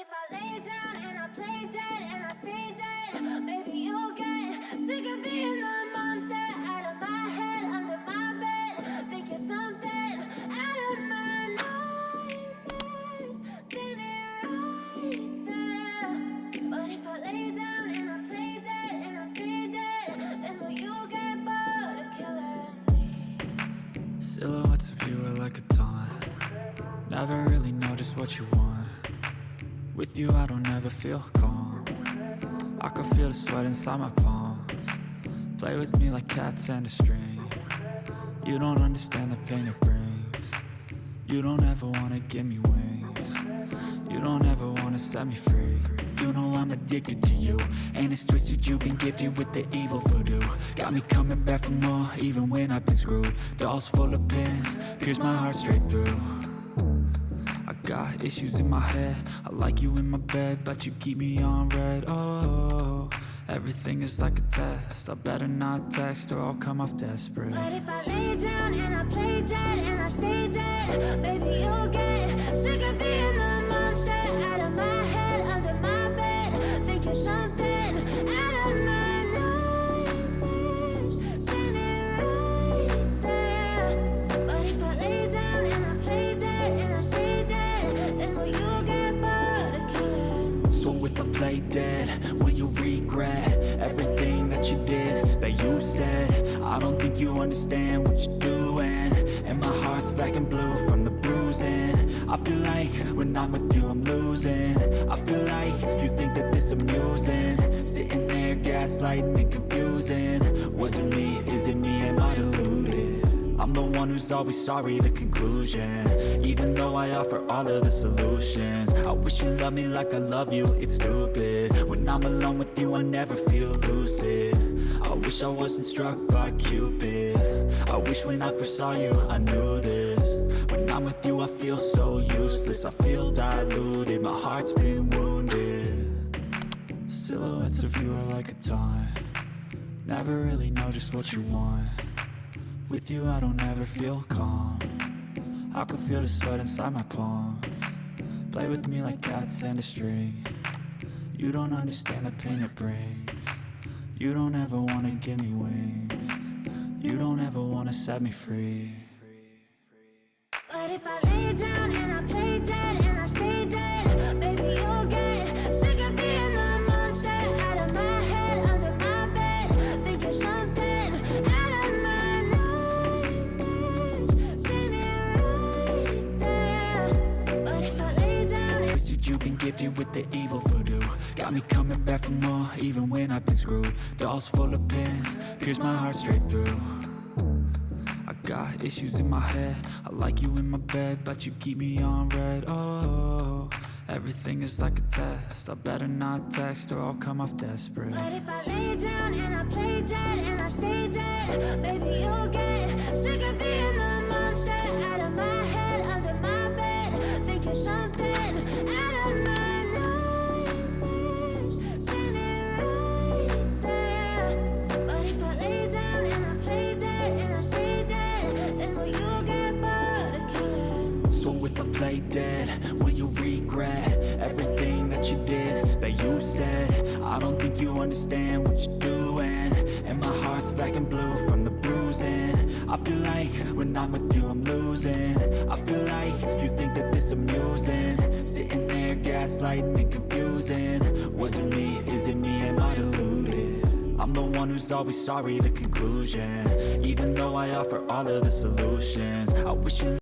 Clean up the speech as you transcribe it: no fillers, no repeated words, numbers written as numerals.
if I lay down and I play dead and I stay dead, maybe you'll get sick of being the monster out of my head, under my bed. Think you're something out of my nightmares, standing right there. But if I lay down and I play dead and I stay dead, then will you get bored of killing me? Silhouettes of you are like a taunt. Never really know just what you want. With you I don't ever feel calm. I can feel the sweat inside my palms. Play with me like cats and a string. You don't understand the pain it brings. You don't ever wanna give me wings. You don't ever wanna set me free. You know I'm addicted to you, and it's twisted, you've been gifted with the evil voodoo. Got me coming back for more, even when I've been screwed. Dolls full of pins, pierce my heart straight through. I got issues in my head, I like you in my bed, but you keep me on red. Oh, everything is like a test, I better not text or I'll come off desperate. But if I lay down and I play dead and I stay dead, baby you'll get sick of being the monster out of my head, under my bed. Think you're something out of my nightmares, standing right there. But if I lay down and I play dead and I stay dead, then will you get bored of killing me? So if I play dead, will you regret everything that you did, that you said? I don't think you understand what you're doing, and my heart's black and blue from the bruising. I feel like when I'm with you I'm losing. I feel like you think that this amusing, sitting there gaslighting and confusing. Was it me? Is it me? Am I deluded? I'm the one who's always sorry, the conclusion. Even though I offer all of the solutions, I wish you loved me like I love you, it's stupid. When I'm alone with you I never feel lucid. I wish I wasn't struck by Cupid. I wish when I first saw you I knew this. When I'm with you I feel so useless, I feel diluted, my heart's been wounded. Silhouettes of you are like a taunt. Never really know just what you want. With you I don't ever feel calm. I can feel the sweat inside my palms. Play with me like cats and a string. You don't understand the pain it brings. You don't ever wanna give me wings. You don't ever wanna set me free. But if I lay down and I play dead and I stay dead, baby you'll get sick of being the monster out of my head, under my bed. Think you're something out of my nightmares, standing right there. But if I lay down and Twisted, you've been gifted with the evil voodoo. Got me coming back for more, even when I've been screwed. Dolls full of pins, pierce my heart straight through. I got issues in my head, I like you in my bed, but you keep me on red. Oh, everything is like a test, I better not text or I'll come off desperate. But if I lay down and I play dead and I stay dead, baby you'll get sick of being the monster out of my head, under my bed. Think you're something out of my nightmares, standing right there. But if I lay down and I play dead and I stay dead, then will you get bored of killing me? So if I play dead, will you regret everything that you did, that you said? I don't think you understand what you're doing, and my heart's black and blue from the bruising. I feel like when I'm with you I'm losing. I feel like you think that this amusing, sitting there gaslighting and confusing. Was it me? Is it me? Am I deluded? I'm the one who's always sorry, the conclusion. Even though I offer all of the solutions, I wish you